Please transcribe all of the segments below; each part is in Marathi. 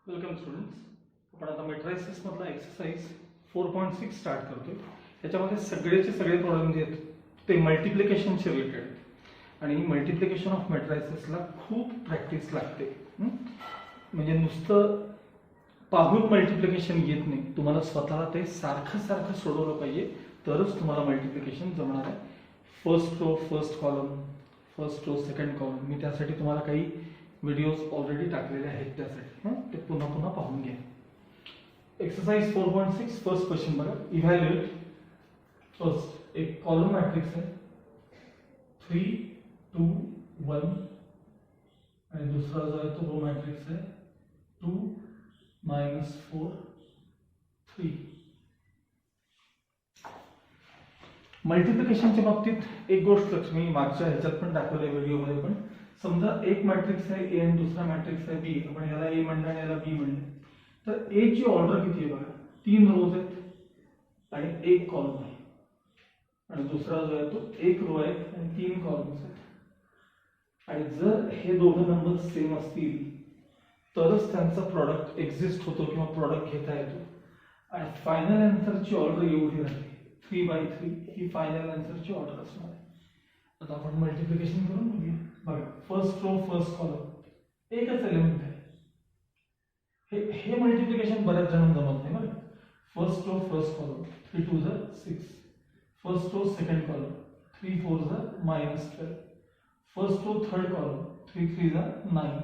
Welcome students. आपण आता मॅट्रिसेस मधला एक्सरसाइज 4.6 स्टार्ट करतोय. याच्यामध्ये सगळेचे सगळे प्रॉब्लेम जे आहेत ते मल्टिप्लिकेशनचे रिलेटेड आहेत आणि मल्टिप्लिकेशन ऑफ मॅट्रिसेसला खूप प्रॅक्टिस लागते. म्हणजे नुसतं पाहून मल्टिप्लिकेशन येत नाही, तुम्हाला स्वतःला ते सारखं सारखं सोडवलं पाहिजे तरच तुम्हाला मल्टिप्लिकेशन जमणार आहे. First row first column, first row second column, मी त्यासाठी तुम्हाला काही व्हिडिओज ऑलरेडी टाकलेले आहेत, त्यासाठी ते पुन्हा पुन्हा पाहून घ्या. एक्सरसाइज 4.6 फर्स्ट क्वेश्चन बघा. इव्हॅल्युएट फर्स्ट एक कॉलम मॅट्रिक्स आहे 3 2 1 आणि दुसरा जो आहे तो रो मॅट्रिक्स आहे 2 -4 3. मल्टिप्लिकेशनच्या बाबतीत एक गोष्ट मी मागच्या ह्याच्यात पण दाखवली व्हिडिओमध्ये, पण समजा एक मॅट्रिक्स आहे ए आणि दुसरा मॅट्रिक्स आहे बी, आपण याला ए म्हणलं आणि याला बी म्हणलं, तर ए ची ऑर्डर किती आहे बघा, 3 रोज आहेत आणि 1 कॉलम आहे, आणि दुसरा जो आहे तो 1 रो आहे आणि 3 कॉलम्स आहेत. आणि जर हे दोघं नंबर सेम असतील तरच त्यांचा प्रॉडक्ट एक्झिस्ट होतो किंवा प्रॉडक्ट घेता येतो. आणि फायनल आन्सरची ऑर्डर एवढी राहते 3/3, ही फायनल आन्सरची ऑर्डर असणार आहे. आता आपण मल्टिप्लिकेशन करून बघूया. बघा, फर्स्ट रो फर्स्ट कॉलम एकच एलिमेंट आहे. हे मल्टिप्लिकेशन बऱ्याच जणांना जमत नाही बरं. First row first column 3 2 6, first row second column 3 4 -12, first row third column 3 3 9.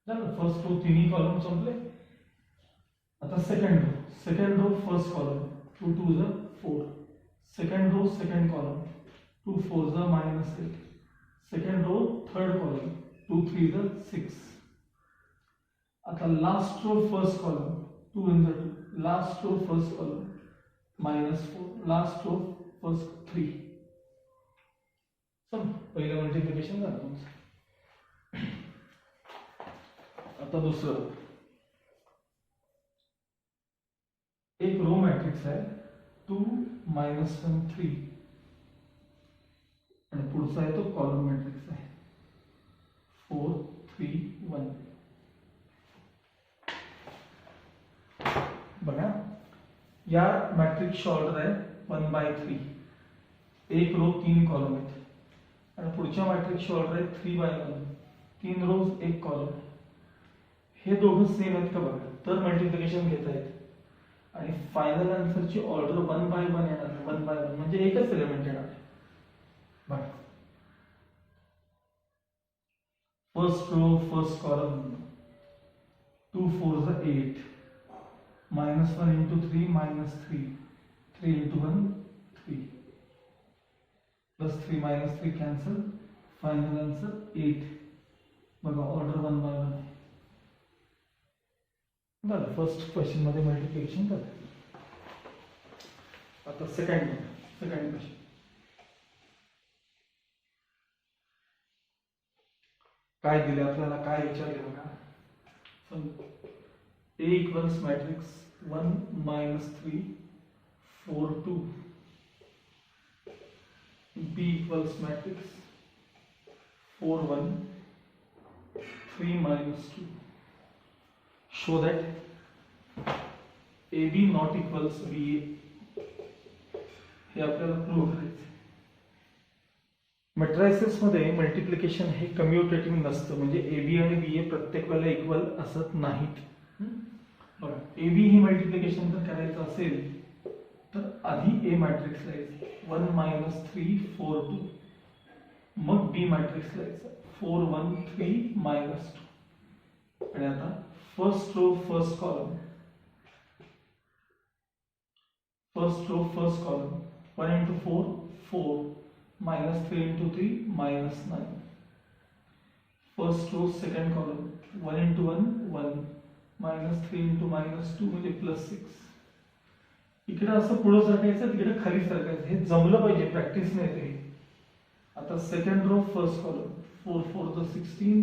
झालं, फर्स्ट रो तिन्ही कॉलम संपले. आता second row first column 2 2 4, second row second column 2 4 -8, second row third column 2 3 6. आता last row first column 2 and 2, last row first column -4, last row first 3. Sum पहिलं मल्टिप्लिकेशन झालं तुमचं. आता दुसरं, एक रो मॅट्रिक्स आहे 2 -1 3 आणि पुढचा आहे तो कॉलम मॅट्रिक्स आहे 4 3 1. बघा, या मॅट्रिक्सची ऑर्डर आहे 1/3, एक रो 3 कॉलम आहेत, आणि पुढच्या मॅट्रिक्सची ऑर्डर आहे 3/1, 3 रोज 1 कॉलम. हे दोघं सेम आहेत का बघा, तर मल्टिप्लिकेशन घेता येते. आणि फायनल आन्सरची ऑर्डर 1/1 येणार आहे. 1/1 म्हणजे एकच एलिमेंट येणार आहे. बघा, first row first column 2 4 8, -1 into 3 -3, 3 into 1 3, +3 -3 cancel, final answer 8. बघा, ऑर्डर 1/1 आहे. झालं, फर्स्ट क्वेश्चन मध्ये मल्टिप्लिकेशन झालं. आता सेकंड क्वेश्चन. काय दिले आपल्याला, काय विचारले बघा. A equals matrix 1 -3 4 2, B equals matrix 4 1 3 -2. Show that AB not equals BA. हे आपल्याला प्रूव्ह करायचं. मॅट्रिसेस मध्ये मल्टिप्लिकेशन हे कम्युटेटिव्ह नसतं, म्हणजे AB आणि BA प्रत्येक वेळेला इक्वल असत नाहीत. बघा, AB ही मल्टिप्लिकेशन जर करायचं असेल तर आधी A मॅट्रिक्स लिहायचं 1 -3 4 2, मग B मॅट्रिक्स लिहायचं 4 1 3 -2. आणि आता first row first column 1 into 4 4, -3 into 3 -9. First row second column 1 into 1 1, -3 into -2 म्हणजे +6. इकडे असं पुढे सरकायचं, तिकडे खाली सरकायचं, हे जमलं पाहिजे, प्रॅक्टिस नाही ते. आता second row first column 4 4 16,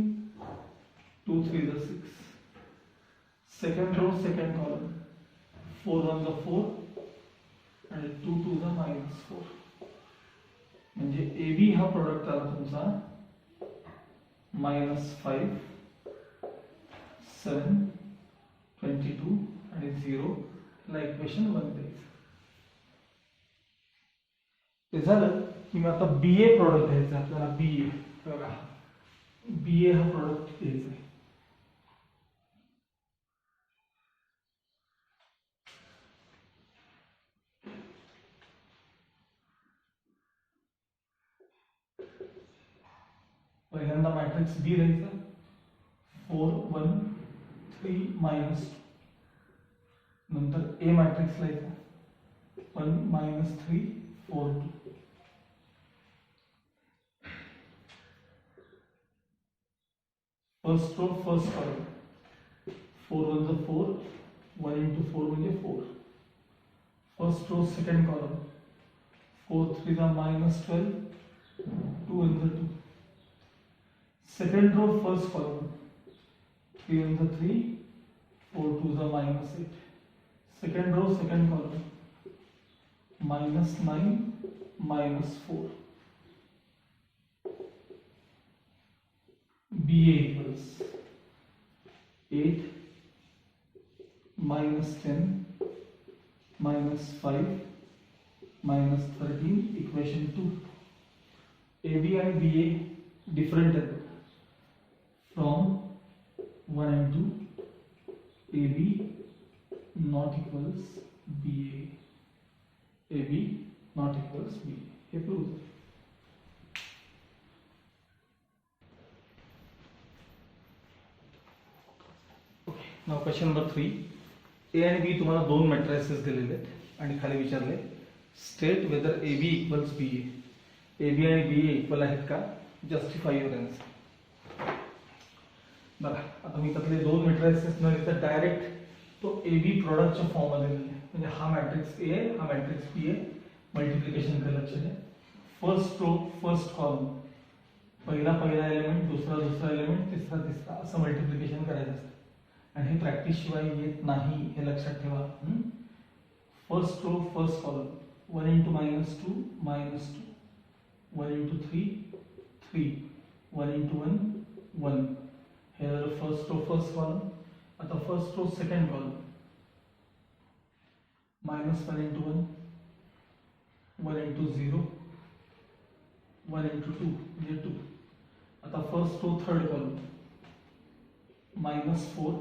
2 3 6, second row second column 4 1 4 आणि 2 2 -4. म्हणजे AB हा प्रोडक्ट आला तुमचा -5 7 22 आणि 0 ला इक्वेशन 1 द्यायचं. ते झालं की मग आता BA प्रॉडक्ट घ्यायचं आपल्याला. BA बघा, BA हा प्रॉडक्ट घ्यायचा आहे. पहिल्यांदा मॅट्रिक्स B द्यायचा 4 1 3 -2. नंतर A मॅट्रिक्स लिहायचा 1 -3 4 2. फर्स्ट रो फर्स्ट कॉलम 4 1 ज 4 1 into 4 म्हणजे 4. फर्स्ट रो सेकंड कॉलम 4 3 ज -12 2 1 ज 2. Second row first column 3 1 ज 3 4 2 ज -8. Second row second column -9 -4. BA equals 8 -10 -5 -13 equation 2. AB and BA different from 1 and 2. AB not equals BA. AB not equals BA. हे प्रूव्ह झालं. नाव क्वेश्चन नंबर 3. ए आणि बी तुम्हाला दोन मॅट्रिसेस दिलेले आहेत आणि खाली विचारले state whether AB equals BA. AB आणि BA इक्वल आहेत का? Justify your answer. बघा, आता मी त्यातले दोन मॅट्रिसेस न घेता डायरेक्ट तो AB प्रॉडक्टच्या फॉर्म मध्ये लिहिले. म्हणजे हा मॅट्रिक्स A आहे, हा मॅट्रिक्स B आहे. मल्टिप्लिकेशन केलं लक्षात आहे. फर्स्ट रो फर्स्ट कॉलम, पहिला एलिमेंट, दुसरा एलिमेंट, तिसरा असं मल्टिप्लिकेशन करायचं असतं. आणि हे प्रॅक्टिस शिवाय येत नाही, हे लक्षात ठेवा. First row first column 1 into -2 -2, 1 into 3 3, 1 into 1 1. हे झालं फर्स्ट रो फर्स्ट कॉलम. आता first row second column -1 into 1 1 into 0 1 into 2 म्हणजे 2. आता फर्स्ट रो थर्ड कॉलम -4.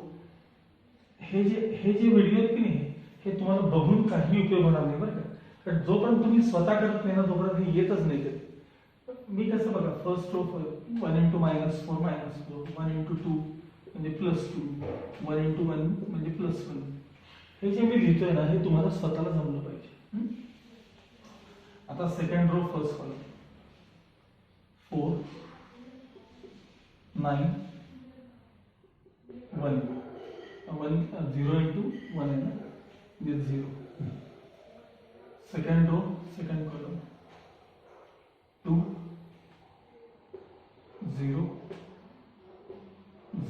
हे जे व्हिडिओ आहेत की नाही, हे तुम्हाला बघून काही उपयोग होणार नाही बरं का. कारण जोपर्यंत तुम्ही स्वतः करत नाही ना, तोपर्यंत हे येतच नाही ते. मी कसं बघा, फर्स्ट रो 1 into -4 -4, 1 into 2 म्हणजे +2, 1 into 1 म्हणजे +1. हे जे मी लिहितोय ना, हे तुम्हाला स्वतःला जमलं पाहिजे. आता second row first column 4 9 1 0 into 1 है ना, ये 0. Second row second column 2 0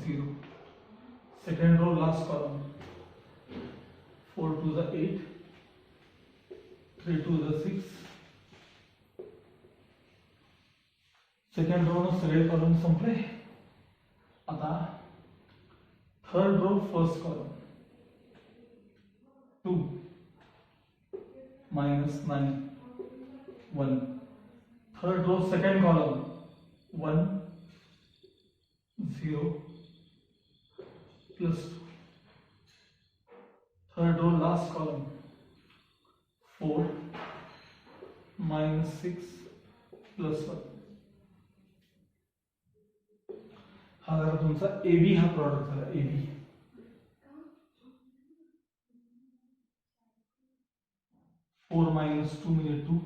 0. Second row last column 4 2 ज 8 3 2 ज 6. सेकंड रो न सगळे कॉलम संपले. आता third row first column 2 -9 1. Third row second column 1 0 +2. Third row last column 4 -6 +1. हा झाला तुमचा AB हा प्रॉडक्ट झाला. AB 4 -2 म्हणजे 2,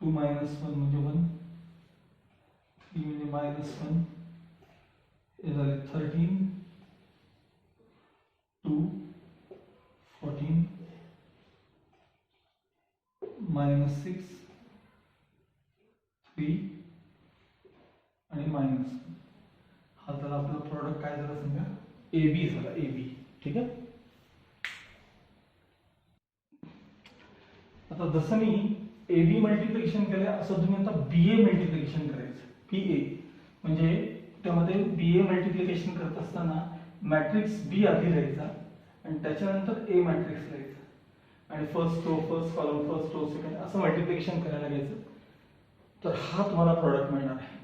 2 -1 म्हणजे 1, 3 म्हणजे -1. हे झाले 13 2 14 -6 3 आणि -1. हा झाला आपला प्रॉडक्ट. काय झाला समजा, AB झाला. AB ठीक आहे. आता जसं मी AB मल्टिप्लिकेशन केलं, असं तुम्ही आता BA मल्टिप्लिकेशन करायचं. BA म्हणजे त्यामध्ये BA मल्टिप्लिकेशन करत असताना मॅट्रिक्स बी आधी लिहायचा आणि त्याच्यानंतर ए मॅट्रिक्स लिहायचा आणि first row first column first row second असं मल्टिप्लिकेशन करायला घ्यायचं. तर हा तुम्हाला प्रॉडक्ट मिळणार आहे.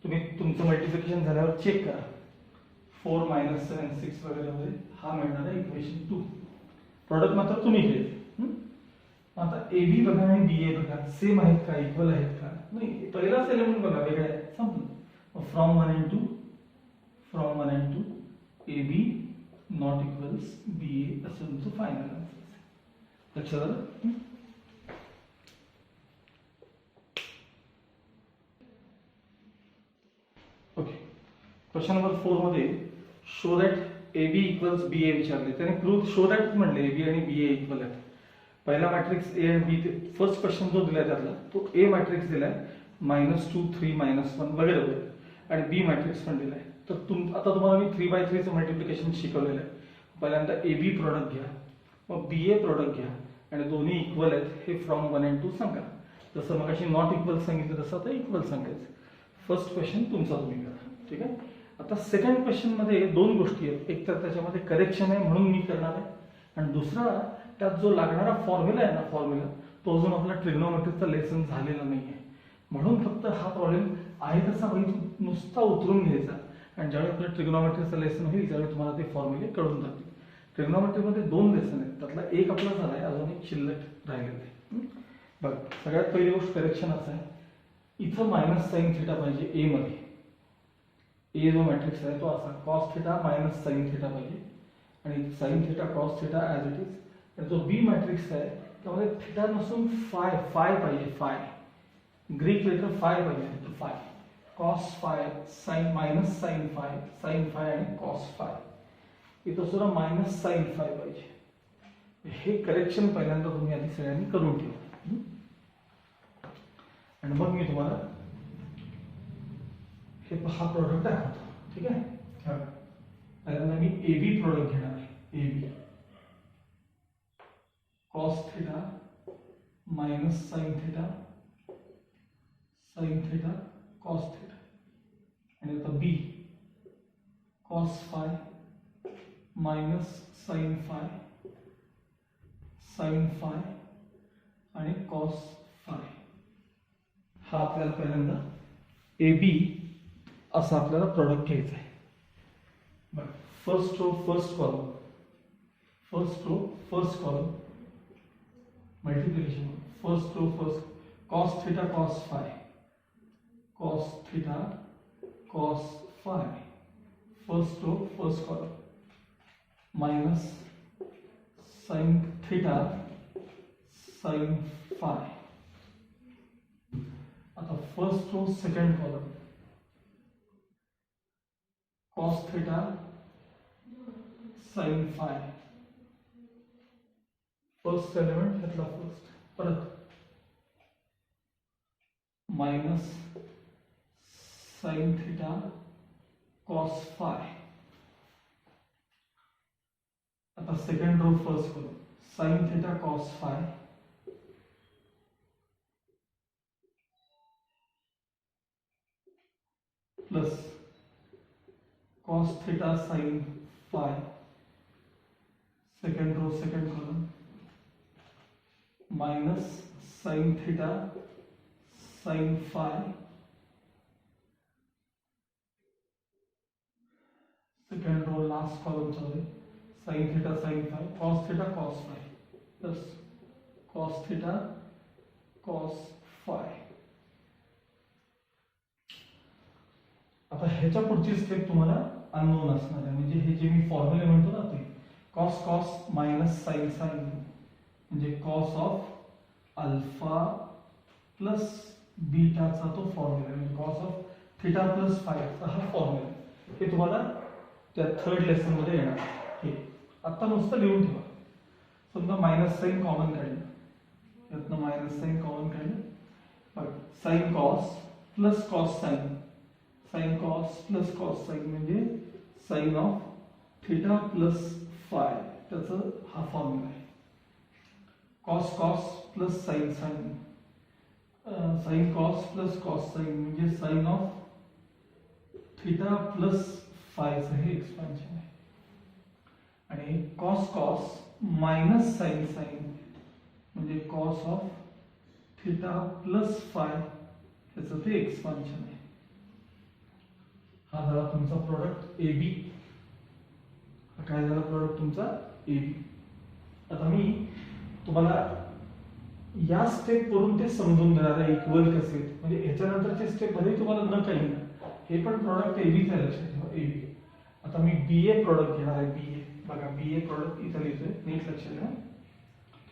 तुम्ही तुमचं मल्टिप्लिकेशन झाल्यावर चेक करा. 4 - 7 6 वगैरे मध्ये हा मिळणार आहे इक्वेशन 2. प्रॉडक्ट मात्र तुम्ही घ्यायचं. आता ए बी बघा आणि बी ए बघा सेम आहेत का, इक्वल आहेत का? नाही, पहिलाच एलिमेंट बघा वेगळा आहे, संपलं. From 1 and 2 A B not equals B A असं तुमचं फायनल आन्सर. लक्षात आलं? ओके. क्वेश्चन नंबर 4 मध्ये show that A B equals B A विचारले. त्याने प्रूव्ह शो दॅट म्हणले ए बी आणि बी ए इक्वल आहेत. पहिला मॅट्रिक्स ए आणि बी, फर्स्ट क्वेश्चन जो दिलाय त्यातला तो ए मॅट्रिक्स दिलाय -2 3 -1 वगैरे वगैरे आणि बी मॅट्रिक्स पण दिलाय. तर आता तुम्हाला मी 3/3 चं मल्टिप्लिकेशन शिकवलेलं आहे. पहिल्यांदा ए बी प्रोडक्ट घ्या, मग बी ए प्रोडक्ट घ्या आणि दोन्ही इक्वल आहेत हे फ्रॉम 1 and 2 सांगा. जसं मग अशी नॉट इक्वल सांगितलं तसं आता इक्वल सांगायचं. फर्स्ट क्वेश्चन तुमचा तुम्ही करा. ठीक आहे. आता सेकंड क्वेश्चन मध्ये दोन गोष्टी आहेत. एक तर त्याच्यामध्ये करेक्शन आहे म्हणून मी करणार आहे आणि दुसरा त्यात जो लागणारा फॉर्म्युला आहे ना, फॉर्म्युला तो अजून आपला ट्रिग्नोमेट्रीचा लेसन झालेला नाही आहे. म्हणून फक्त हा प्रॉब्लेम आहे तसा होईल, नुसता उतरून घ्यायचा आणि ज्यावेळी आपलं ट्रिग्नोमेट्रीचं लेसन होईल त्यावेळी तुम्हाला ते फॉर्म्युले कळून जातील. ट्रिग्नोमेट्रीमध्ये 2 लेसन आहेत, त्यातला एक आपला झाला आहे, अजून एक शिल्लक राहिलेला आहे. बघ, सगळ्यात पहिली गोष्ट करेक्शन असं आहे, इथं -sin θ पाहिजे ए मध्ये. ए जो मॅट्रिक्स आहे तो असा cos θ -sin θ पाहिजे आणि sin θ cos θ as it is. जो बी मॅट्रिक्स आहे त्यामध्ये थिटा नसून फाय पाहिजे. फाय ग्रीक लेटर फाय पाहिजे. Phi cos phi sin -sin phi आणि cos फाय. इथं सुद्धा -sin फाय पाहिजे. हे करेक्शन पहिल्यांदा तुम्ही आधी सगळ्यांनी करून ठेवा आणि मग मी तुम्हाला हे हा प्रोडक्ट दाखवतो. ठीक आहे. पहिल्यांदा मी ए बी प्रोडक्ट घेणार आहे. A B cos θ -sin θ cos θ आणि आता बी cos फाय -sin फाय आणि cos फाय. हा आपल्याला पहिल्यांदा ए बी असा आपल्याला प्रोडक्ट घ्यायचा आहे. बघा, first row first column multiplication. First row first cos θ cos phi first row first column -sin θ sin phi. आता first row second column cos θ sin phi. First element घेतला फर्स्ट, परत -sin θ cos फाय. आता second row first column sin θ cos phi plus cos θ sin phi. Second row second column -sin θ sin phi. Second row last column चालू sin θ sin five cos θ cos phi plus cos θ cos phi. आता ह्याच्या पुढची स्टेप तुम्हाला अननोन असणार आहे. म्हणजे हे जे मी फॉर्म्युले म्हणतो ना ते cos sin म्हणजे cos ऑफ अल्फा प्लस बीटाचा तो फॉर्म्युला म्हणजे cos ऑफ θ प्लस फाय हा फॉर्म्युला. हे तुम्हाला त्या थर्ड लेसन मध्ये येणार. ठीक, आता नुसतं लिहून ठेवा. समजा -sin कॉमन काढलं, यातनं -sin कॉमन काढलं, sin cos plus cos sin cos plus cos sin म्हणजे sin ऑफ θ प्लस फाय. त्याचं हा फॉर्म्युला आहे. cos plus sin sin cos plus cos sin म्हणजे sin ऑफ θ प्लस फायचं हे एक्सपान्शन आहे आणि cos cos minus sine sine म्हणजे cos of theta plus phi त्याचं ते एक्सपान्शन आहे. हा झाला तुमचा प्रोडक्ट ए बी. काय झाला प्रोडक्ट तुमचा ए बी. आता मी तुम्हाला या स्टेप वरून ते समजून देणार आहे इक्वल कसे म्हणजे ह्याच्यानंतरचे स्टेप भले तुम्हाला न काही ना हे पण प्रोडक्ट ए बी चा लक्षात ठेवा ए बी. आता मी बी ए प्रोडक्ट घेणार आहे बी ए. बघा बी ए प्रोडक्ट इथं लिहितोय नीट लक्षात ठेवा.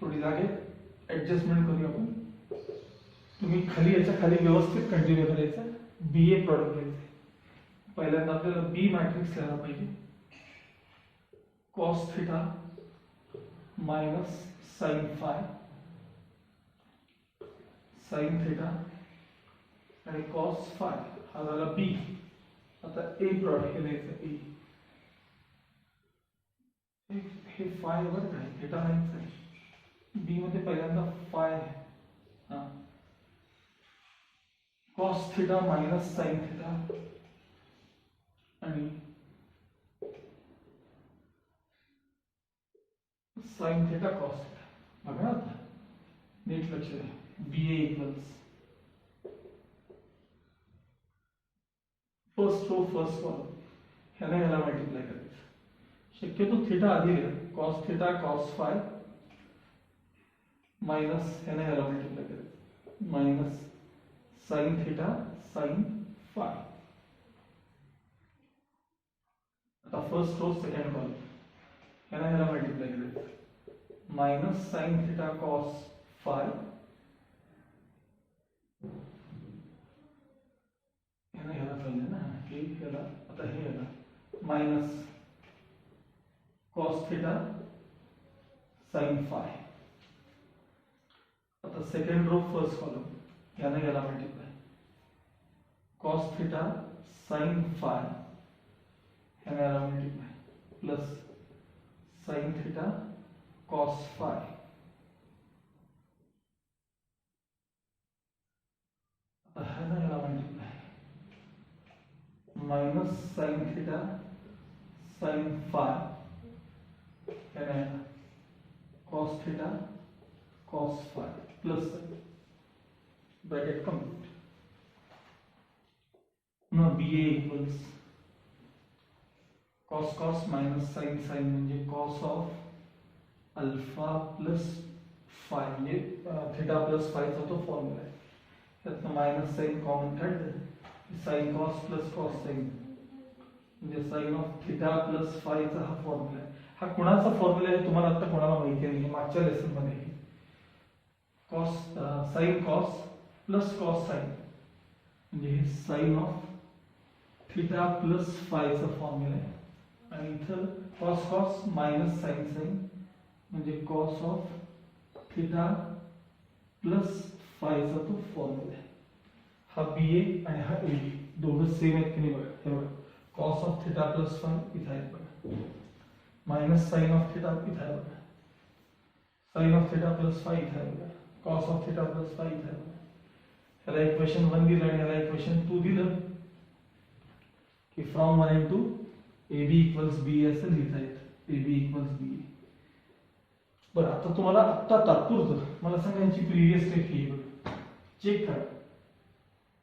थोडी जागेत ऍडजस्टमेंट करूया आपण. तुम्ही खाली याच्या खाली व्यवस्थित कंटिन्यू करायचं. बी ए प्रोडक्ट घ्यायचं. पहिल्यांदा आपल्याला बी मॅट्रिक्स लिहायला पाहिजे. Cos theta minus sine phi sine theta आणि कॉस फाय हा झाला बी. आता ए प्रोडक्ट हे लिहायचं ए. हे फाय वर काय थिटा लिहायचं आहे. बी मध्ये पहिल्यांदा फाय हा cos theta minus sine theta आणि साइन थिटा कॉस थिटा. बघा आता नीट लक्ष द्या. B A equals first row first column ह्याला ह्याला मल्टिप्लाय करायचं. शक्यतो थिटा आधी लिहा. Cos theta cos phi minus ह्याला ह्याला मल्टिप्लाय करायचं minus sine theta sine phi. आता फर्स्ट रो सेकंड कॉलम ह्याला ह्याला मल्टिप्लाय करायचं minus sine theta cos phi ह्याला ह्याला चाललंय ना हे ह्याला. आता हे ह्याला minus cos theta sine phi. आता सेकंड रो फर्स्ट कॉलम ह्याला ह्याला multiply cos theta sine phi ह्याला ह्याला multiply plus sine theta cos phi. आता ह्याला ह्याला multiply minus sine theta sine phi ह्याला ह्याला cos theta cos phi plus bracket complete. ना B A equals cos cos minus sine sine म्हणजे cos of alpha plus phi म्हणजे थिटा प्लस फायचा तो फॉर्म्युला आहे. त्यातनं मायनस साइन कॉमन काढलं sign cos plus cos sine म्हणजे साइन ऑफ थिटा प्लस फायचा हा फॉर्म्युला आहे. हा कुणाचा फॉर्म्युला आहे तुम्हाला आता कोणाला माहिती नाही. मागच्या लेसन मध्ये cos sine cos plus cos sine म्हणजे हे साइन ऑफ थिटा प्लस फायचा फॉर्म्युला आहे. आणि इथं cos cos minus sine sine म्हणजे कॉस ऑफ थिटा प्लस फायचा तो फॉर्म्युला आहे. हा बी ए आणि हा ए बी दोघं सेम आहेत की नाही बघा. हे बघा cos of theta plus phi इथं आहे बघा मायनस साइन ऑफ थिटा इथं आहे बघा sine of theta plus phi इथं आहे बघा cos of theta plus phi इथं आहे बघा. ह्याला इक्वेशन 1 दिलं आणि ह्याला इक्वेशन 2 दिलं की from 1 and 2 A B equals B असं लिहिता येतं. A B equals B. बरं आता तुम्हाला आत्ता तात्पुरतं मला सांगा यांची प्रिव्हियस स्टेप ही बघा चेक करा.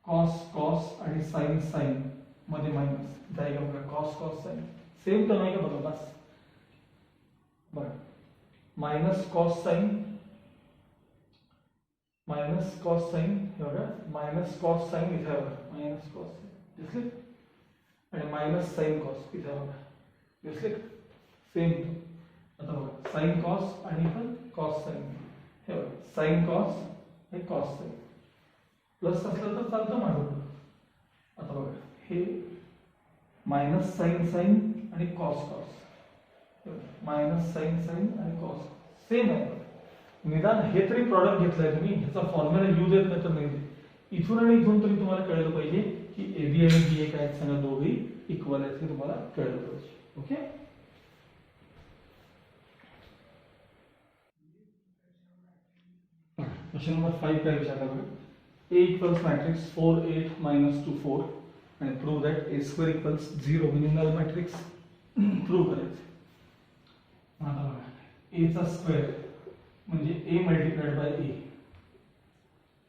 कॉस कॉस आणि साइन साइन मध्ये मायनस जायगा बघा कॉस कॉस साइन सेम तर नाही का बघा बस. बरं minus cos sine minus cos sine हे बघा मायनस कॉस साइन इथे बघा मायनस कॉस साइन दिसले आणि मायनस साइन कॉस इथे बघा दिसले सेम. आता बघा साइन कॉस आणि पण कॉस साइन हे बघा साइन कॉस हे कॉस साइन प्लस असलं तर चालतं माझं. आता बघा हे मायनस साइन साइन आणि cos cos minus sine sine आणि कॉस सेम आहे. निदान हे तरी प्रॉडक्ट घेतलाय तुम्ही ह्याचा फॉर्म्युला यूज येत नाही तर नाही देत. इथून आणि इथून तरी तुम्हाला कळलं पाहिजे की ए बी आणि बी ए काय सांगा दोघे इक्वल आहेत हे तुम्हाला कळलं पाहिजे. ओके क्वेश्चन नंबर 5 काय विचारला बघा. ए इक्वल्स मॅट्रिक्स 4 8 -2 4 आणि prove that A square equals 0 म्हणजे नल मॅट्रिक्स प्रूव्ह करायचं. आता बघा ए चा स्क्वेअर म्हणजे ए मल्टिप्लाइड बाय ए.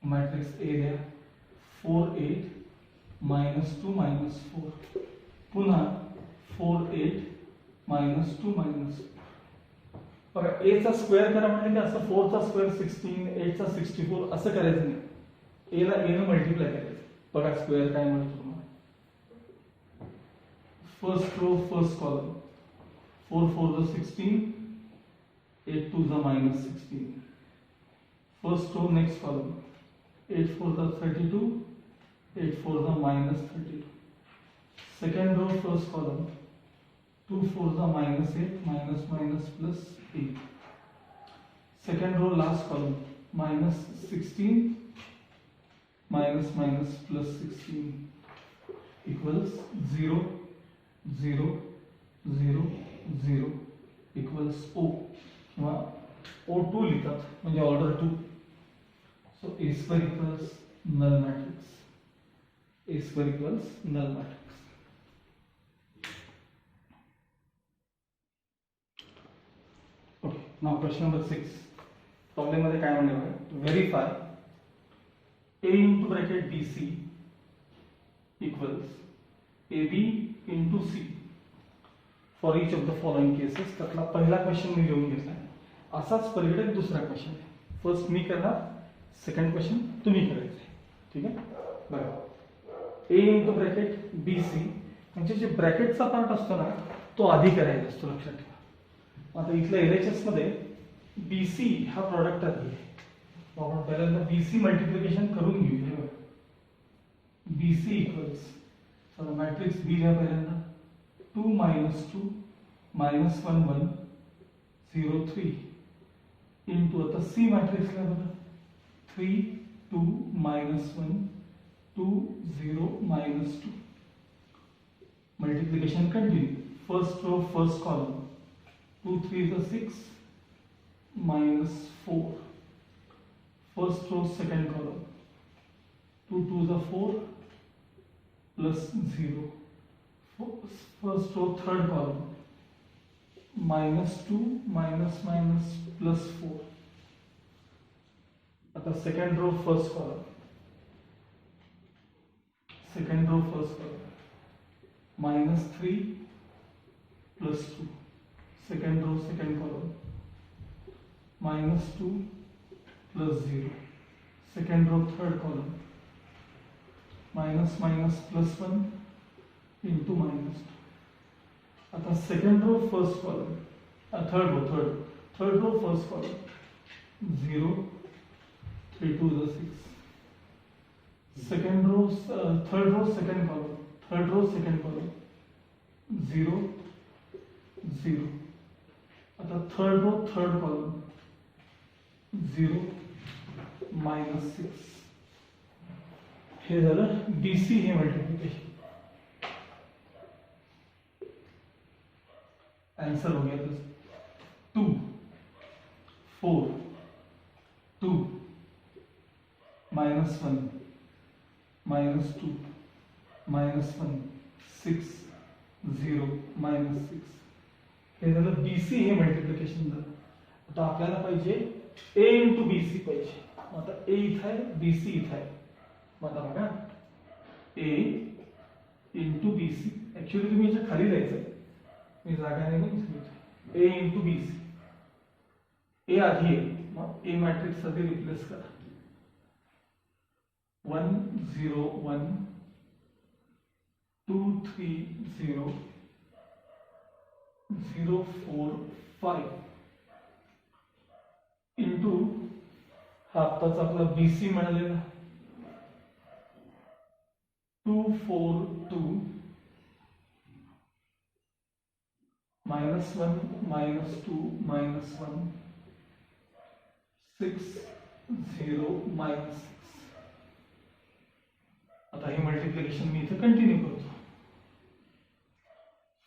मॅट्रिक्स ए द्या 4 8 -2 -4 पुन्हा 4 8 -2 -4. बघा ए चा स्क्वेअर करा म्हणजे की असं 4 चा स्क्वेअर 16 8 चा 64 असं करायचं नाही. ए ला ए ने मल्टिप्लाय करायचं. बघा स्क्वेअर काय म्हणतो तुम्हाला. First row first column 4 4 16 8 2 -16. First row next column 8 4 32 8 4 -32. Second row first column 2 4 -8 -+ 8. Second row last column -16 -+ 16 equals 0 0 0 0 equals O किंवा O2 लिहितात म्हणजे order 2. So A square equals null matrix. A square equals null matrix. Okay, now question number 6. Problem मध्ये काय म्हणले verify A into bracket BC equals AB into C for each of the following cases. त्यातला पहिला क्वेश्चन मी लिहून घेतला. असाच पलीकडे दुसरा क्वेश्चन आहे. फर्स्ट मी करणार, सेकंड क्वेश्चन तुम्ही करायचे. ठीक आहे बघा A into bracket BC म्हणजे जे ब्रॅकेटचा पार्ट असतो ना तो आधी करायचा असतो, लक्षात ठेवा. आता इथल्या LHS मध्ये BC हा प्रॉडक्ट आहे. आपण पहिल्यांदा BC मल्टिप्लिकेशन करून घेऊया. BC इक्वल्स चला मॅट्रिक्स B लिहा पहिल्यांदा 2 -2 -1 1 0 3 इंटू आता C मॅट्रिक्स लिहा बघा 3 2 -1 2 0 -2. Multiplication continue. First row first column 2 3 6 -4. First row second column 2 2 4 plus 0. First row third column -2 plus 4. आता second row first column -3 plus 2. Second row second column -2 plus 0. Second row third column plus 1 into -2. आता second row first column third row first column 0 3 2 6. Second row third row second column 0 0. आता third row third column 0 -6. हे झालं BC हे मल्टिप्लिकेशन. आंसर हो गया 2 4 2 -1 -2 -1 6 0 -6. हे झालं BC हे मल्टिप्लिकेशन झालं. आता आपल्याला पाहिजे A into BC पाहिजे. आता A इथं आहे BC इथं आहे. आता बघा A into BC ऍक्च्युअली तुम्ही याच्या खाली जायचं, मी जागा नाही म्हणून A into BC. A आधी आहे मग A मॅट्रिक्स आधी रिप्लेस करा. 1 0 1 2 3 0 0 4 5 इंटू हा आत्ताच आपला BC मिळालेला 2 4 2 -1 -2 -1 6 0 -6. आता हे मल्टिप्लिकेशन मी इथे कंटिन्यू करतो.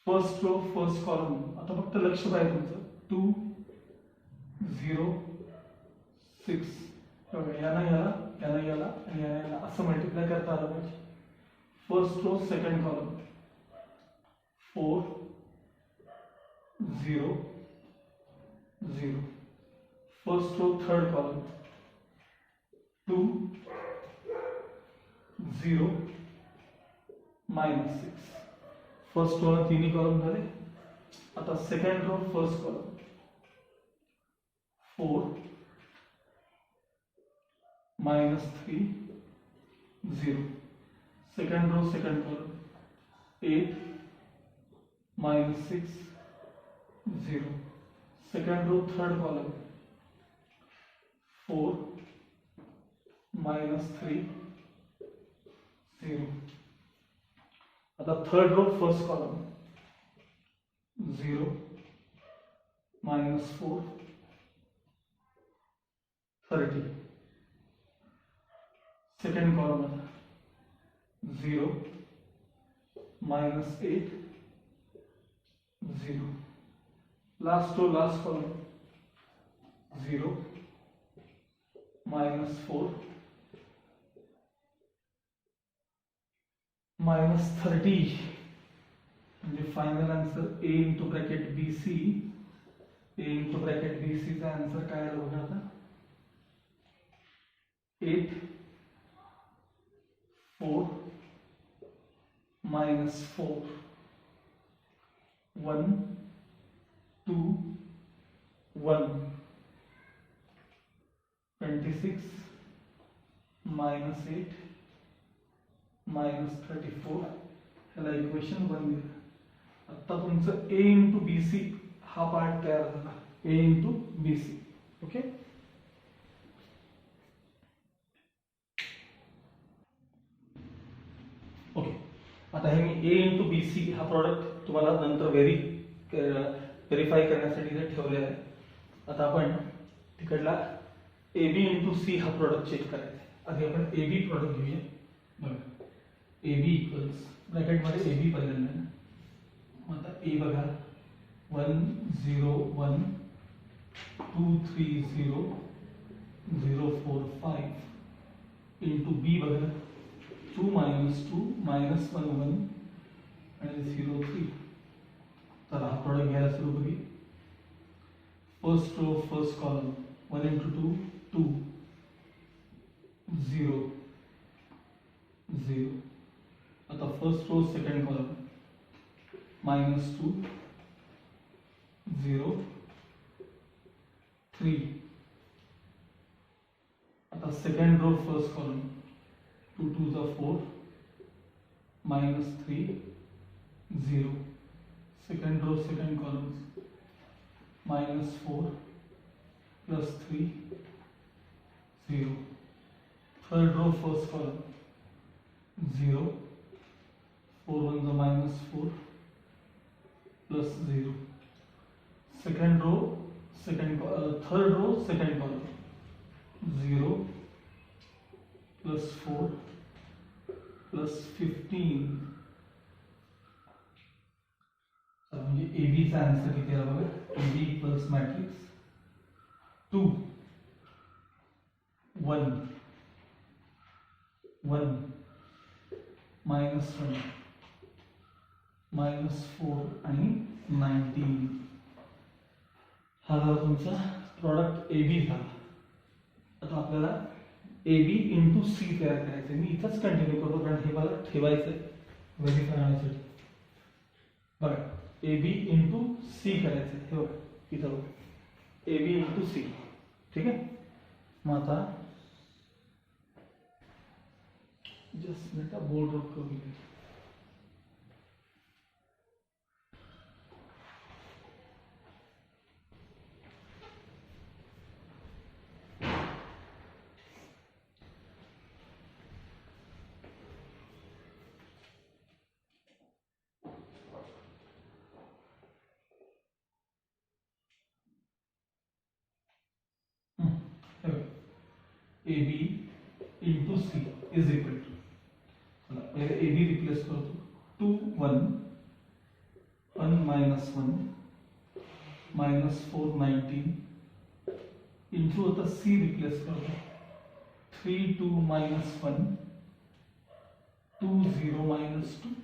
First row first column. आता फक्त लक्ष पाहिजे तुमचं 2 0 6 याला याला याला याला आणि याला याला असं मल्टिप्लाय करता आलं पाहिजे. First row second column 4 0 0. First row third column 2 0 minus 6. First row तीनही कॉलम झाले. आता second row first column 4 minus 3 0. Second row second column 8 minus 6 0. Second row third column 4 minus 3 0. आता third row first column 0 minus 4 30. Second column आता 0 minus 8 0. Last row last column 0 minus 4 minus 30. म्हणजे final answer a into bracket BC. a into bracket BC चा आन्सर काय आला बघा आता 8 4 minus 4 1 2 1 26 minus 8 minus 34. ह्याला इक्वेशन 1 दिलं. आता तुमचं a इंटू BC हा पार्ट तयार झाला. a into BC. Okay. Okay, आता हे मी a इंटू BC हा प्रॉडक्ट तुम्हाला नंतर व्हेरीफाय करण्यासाठी इथे ठेवलेला आहे. आता आपण तिकडला AB इंटू C हा प्रॉडक्ट चेक करायचा आहे. आधी आपण AB प्रॉडक्ट घेऊया. बघा AB इक्वल्स ब्रॅकेट मध्ये AB पहिल्यांदा. आता A बघा 1 0 1 2 3 0 0 4 5 इंटू B बघा 2 minus 2 minus 1 1 आणि 0 3. चला हा प्रॉडक्ट घ्यायला सुरू करूया. First row first column 1 into 2 2 0 0. आता first row second column minus 2 0 3. आता सेकंड रो फर्स्ट कॉलम 2 2 चा 4 minus 3 0. Second row second column minus 4 plus 3 0. Third row first column 0 4 1 minus 4 plus 0. Second row second third row second column 0 plus 4 plus 15. म्हणजे AB चा आन्सर किती आला बघा. AB equals matrix 2 1 1 minus 1 minus 4 आणि 19. हा झाला तुमचा प्रॉडक्ट AB झाला. आता आपल्याला AB इंटू C तयार करायचं आहे. मी इथंच कंटिन्यू करतो कारण हे मला ठेवायचं आहे व्हेरीफाय करण्यासाठी. बघा AB इंटू C करायचं आहे. हे बघा इथं बघा AB इंटू C. ठीक आहे. मग आता जस्ट मिनिट बोर्ड आउट करूया. AB into C is equal to, चला पहले AB रिप्लेस करतो 2 1 1 minus 1 minus 4 19 इंटू आता C रिप्लेस करतो 3 2 minus 1 2 0 मायनस 2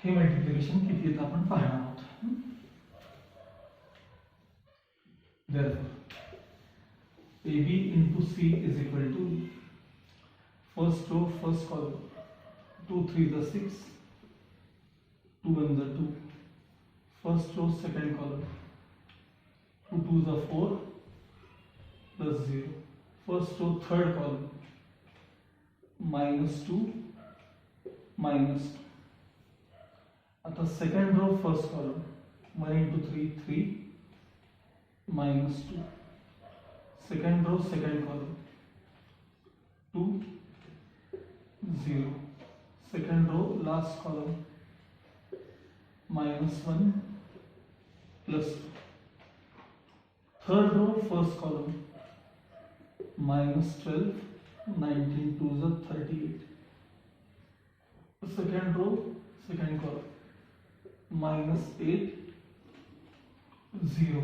हे मल्टिप्लिकेशन किती येतं आपण पाहणार आहोत. Therefore AB into C is equal to first row first column 2 3 the 6 2 1 the 2 first row second column 2 2 the 4 plus 0 first row third column minus 2 minus 2. आता second row first column 1 into 3 3 minus 2 second row second column 2 0 second row last column minus 1 plus 2 third row first column minus 12 19 2 is 38 second row second column minus 8 0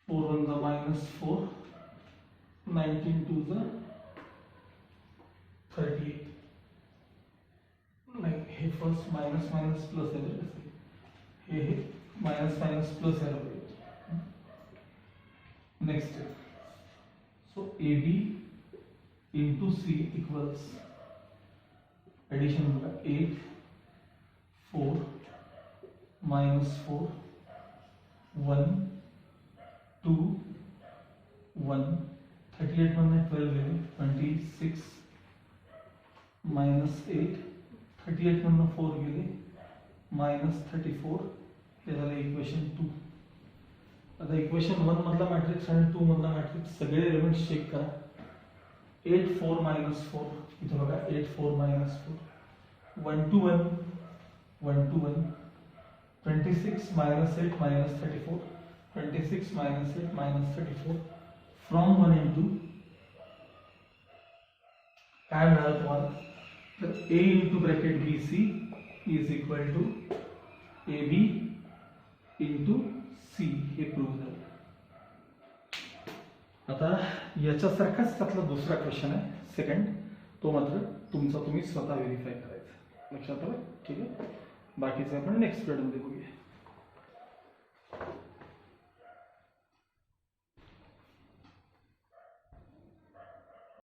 4 1 the minus 4 19 2 the 38 like हे first minus minus plus हे minus minus plus next so AB into C equals addition 8 4 minus 4 1 2 1 38 1 12 26 minus 8 38 1 4 गेले minus 34 हे झालं इक्वेशन 2. आता इक्वेशन 1 मधला मॅट्रिक्स आणि 2 मधला मॅट्रिक्स सगळे एलिमेंट्स चेक करा. 8 4 minus 4 इथे बघा 8 4 minus 4 1 2 1 1 2 1 26 minus 8 minus 34 26 minus 8 minus 34 from 1 into काय मिळालं तुम्हाला तर A into bracket BC is equal to AB into C हे प्रूव्ह झालं. आता याच्यासारखाच त्यातला दुसरा क्वेश्चन आहे सेकंड, तो मात्र तुमचा तुम्ही स्वतः व्हेरीफाय करायचा. लक्षात आलं? ठीक आहे, बाकीचे आपण नेक्स्ट पिरियडमध्ये बघूया.